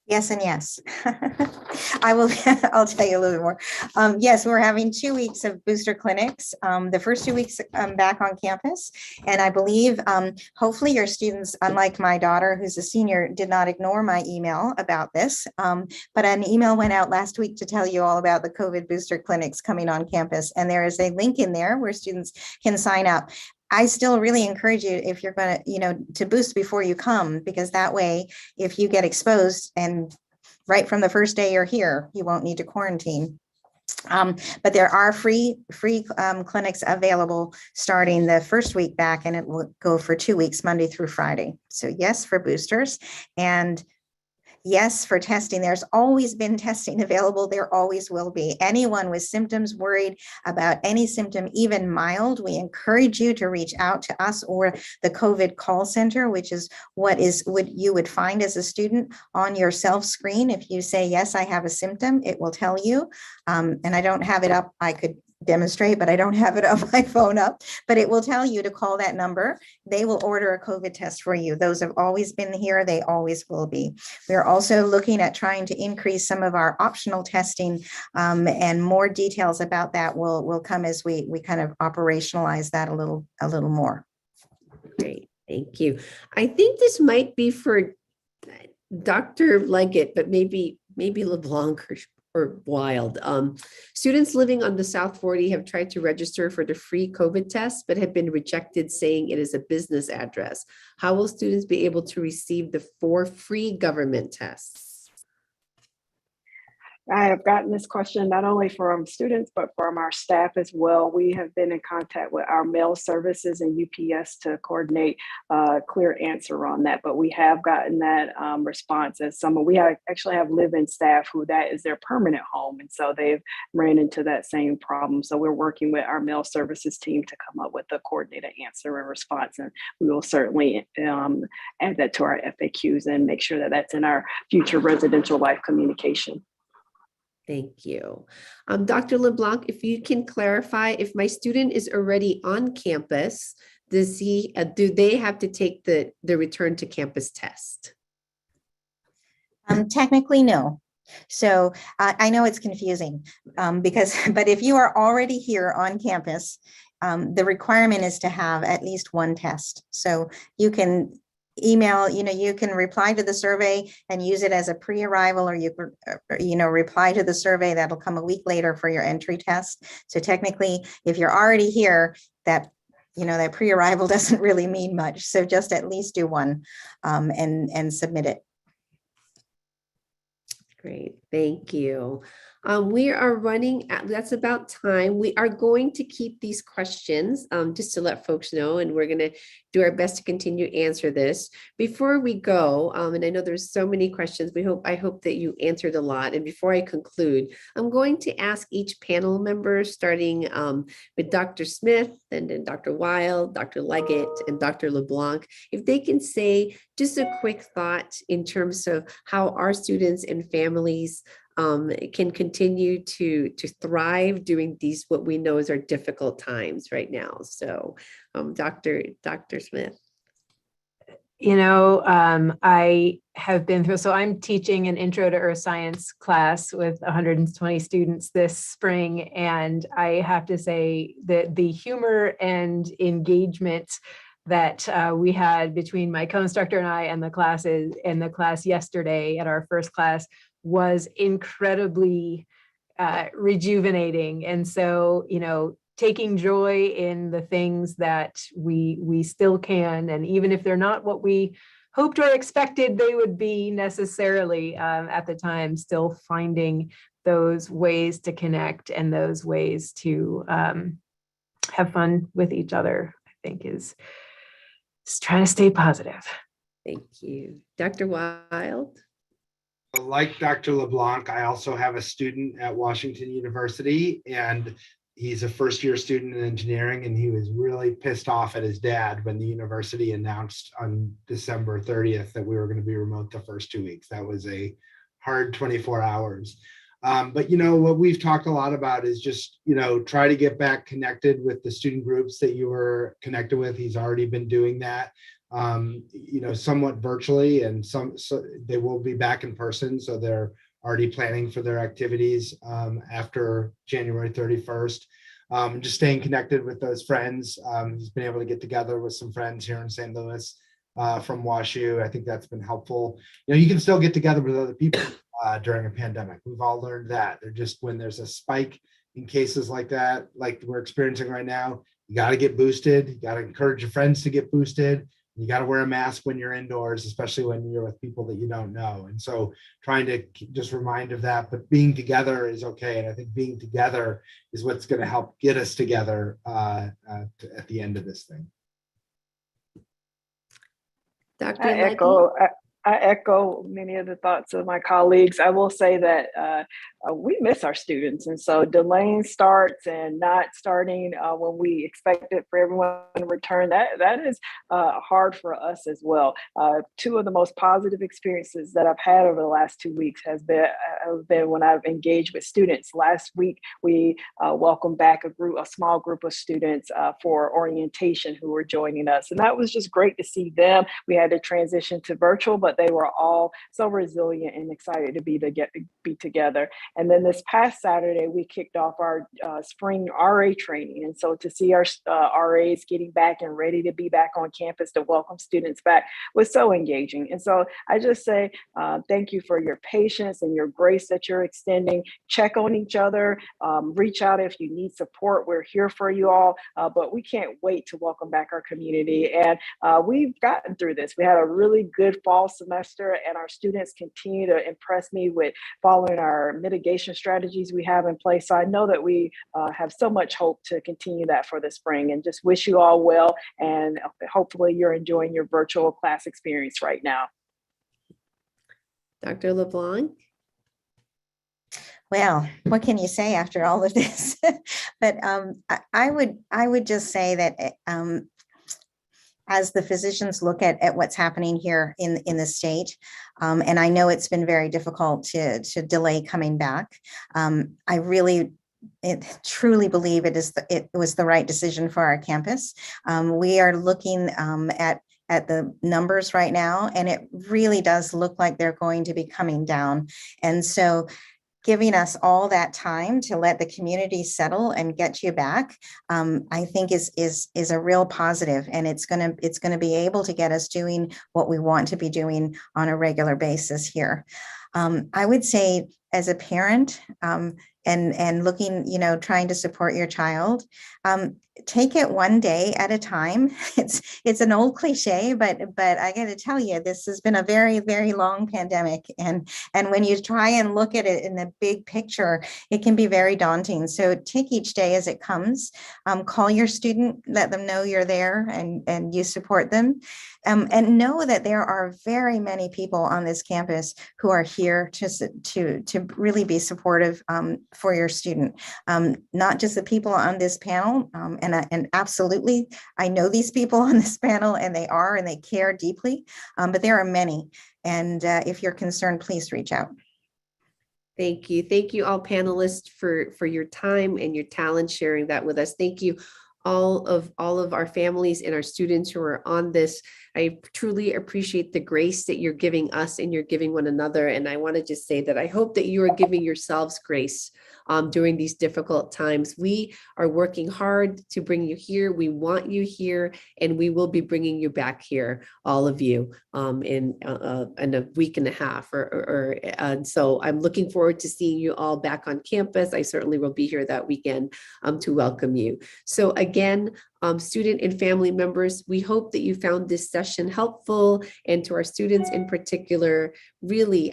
Yes and yes. I'll tell you a little bit more. Yes, we're having 2 weeks of booster clinics. The first 2 weeks back on campus. And I believe hopefully your students, unlike my daughter, who's a senior, did not ignore my email about this. But an email went out last week to tell you all about the COVID booster clinics coming on campus. And there is a link in there where students can sign up. I still really encourage you, if you're going to, to boost before you come, because that way, if you get exposed and right from the first day you're here, you won't need to quarantine. But there are free clinics available starting the first week back, and it will go for 2 weeks, Monday through Friday. So yes, for boosters, and yes, for testing. There's always been testing available. There always will be. Anyone with symptoms, worried about any symptom, even mild, we encourage you to reach out to us or the COVID call center, which is what you would find as a student on your self screen. If you say, yes, I have a symptom, it will tell you. And I don't have it up. I could demonstrate, but I don't have it on my phone up, but it will tell you to call that number. They will order a COVID test for you. Those have always been here. They always will be. We're also looking at trying to increase some of our optional testing, and more details about that will come as we kind of operationalize that a little more. Great, thank you. I think this might be for Dr. Leggett, but maybe LeBlanc or Wild. Students living on the South 40 have tried to register for the free COVID test, but have been rejected, saying it is a business address. How will students be able to receive the 4 free government tests? I have gotten this question not only from students, but from our staff as well. We have been in contact with our mail services and UPS to coordinate a clear answer on that. But we have gotten that response as we actually have live-in staff who that is their permanent home. And so they've ran into that same problem. So we're working with our mail services team to come up with a coordinated answer and response. And we will certainly add that to our FAQs and make sure that that's in our future residential life communication. Thank you. Dr. LeBlanc, if you can clarify, if my student is already on campus, do they have to take the return to campus test? Technically, no. So I know it's confusing but if you are already here on campus, the requirement is to have at least 1 test. So you can email, you can reply to the survey and use it as a pre-arrival, or you reply to the survey that'll come a week later for your entry test. So technically, if you're already here, that that pre-arrival doesn't really mean much. So just at least do one and submit it. Great, thank you. We are running that's about time. We are going to keep these questions just to let folks know, and we're going to do our best to continue to answer this. Before we go, and I know there's so many questions, I hope that you answered a lot. And before I conclude, I'm going to ask each panel member, starting with Dr. Smith, and then Dr. Wild, Dr. Leggett, and Dr. LeBlanc, if they can say just a quick thought in terms of how our students and families can continue to thrive during these, what we know is our difficult times right now. So Dr. Smith. I have been through, so I'm teaching an intro to earth science class with 120 students this spring. And I have to say that the humor and engagement that we had between my co-instructor and I and the class yesterday at our first class was incredibly rejuvenating. And so, taking joy in the things that we still can, and even if they're not what we hoped or expected they would be necessarily at the time, still finding those ways to connect and those ways to have fun with each other, I think is just trying to stay positive. Thank you. Dr. Wild. Like Dr. LeBlanc, I also have a student at Washington University, and he's a first-year student in engineering, and he was really pissed off at his dad when the university announced on December 30th that we were going to be remote the first 2 weeks. That was a hard 24 hours. But what we've talked a lot about is just, try to get back connected with the student groups that you were connected with. He's already been doing that. Somewhat virtually, and so they will be back in person. So they're already planning for their activities after January 31st. Just staying connected with those friends. He's been able to get together with some friends here in St. Louis from WashU. I think that's been helpful. You can still get together with other people during a pandemic. We've all learned that. They're just, when there's a spike in cases like that, like we're experiencing right now, you got to get boosted. You got to encourage your friends to get boosted. You got to wear a mask when you're indoors, especially when you're with people that you don't know. And so trying to just remind of that, but being together is okay. And I think being together is what's going to help get us together at the end of this thing. Dr. I echo many of the thoughts of my colleagues. I will say that we miss our students. And so delaying starts and not starting when we expected for everyone to return, that is hard for us as well. Two of the most positive experiences that I've had over the last 2 weeks has been when I've engaged with students. Last week, we welcomed back a small group of students for orientation who were joining us. And that was just great to see them. We had to transition to virtual, but they were all so resilient and excited to be together. And then this past Saturday, we kicked off our spring RA training. And so to see our RAs getting back and ready to be back on campus to welcome students back was so engaging. And so I just say thank you for your patience and your grace that you're extending. Check on each other, reach out if you need support. We're here for you all, but we can't wait to welcome back our community. And we've gotten through this. We had a really good fall semester, and our students continue to impress me with following our mitigation strategies we have in place. So I know that we have so much hope to continue that for the spring, and just wish you all well. And hopefully you're enjoying your virtual class experience right now. Dr. LeBlanc. Well, what can you say after all of this? But I would just say that as the physicians look at what's happening here in the state, and I know it's been very difficult to delay coming back. I truly believe it was the right decision for our campus. We are looking at the numbers right now, and it really does look like they're going to be coming down. And so giving us all that time to let the community settle and get you back, I think is a real positive, and it's gonna be able to get us doing what we want to be doing on a regular basis here. I would say, as a parent, and looking, trying to support your child. Take it one day at a time. It's an old cliche, but I got to tell you, this has been a very, very long pandemic. And when you try and look at it in the big picture, it can be very daunting. So take each day as it comes. Call your student, let them know you're there and you support them. And know that there are very many people on this campus who are here to really be supportive for your student. Not just the people on this panel, and absolutely, I know these people on this panel, and they care deeply, but there are many. And if you're concerned, please reach out. Thank you. Thank you all panelists for your time and your talent sharing that with us. Thank you all of our families and our students who are on this. I truly appreciate the grace that you're giving us and you're giving one another. And I want to just say that I hope that you are giving yourselves grace during these difficult times. We are working hard to bring you here. We want you here, and we will be bringing you back here, all of you, in a week and a half. So I'm looking forward to seeing you all back on campus. I certainly will be here that weekend to welcome you. So again, student and family members, we hope that you found this session helpful, and to our students in particular, really,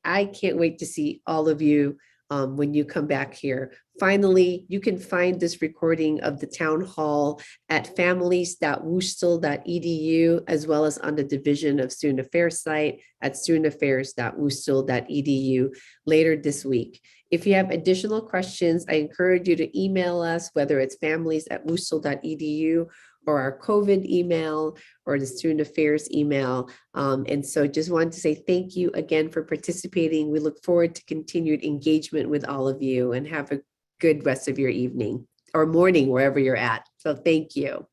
I can't wait to see all of you when you come back here. Finally, you can find this recording of the town hall at families.wustl.edu, as well as on the Division of Student Affairs site at studentaffairs.wustl.edu later this week. If you have additional questions, I encourage you to email us, whether it's families@wustl.edu or our COVID email or the Student Affairs email. And so just wanted to say thank you again for participating. We look forward to continued engagement with all of you, and have a good rest of your evening or morning, wherever you're at. So thank you.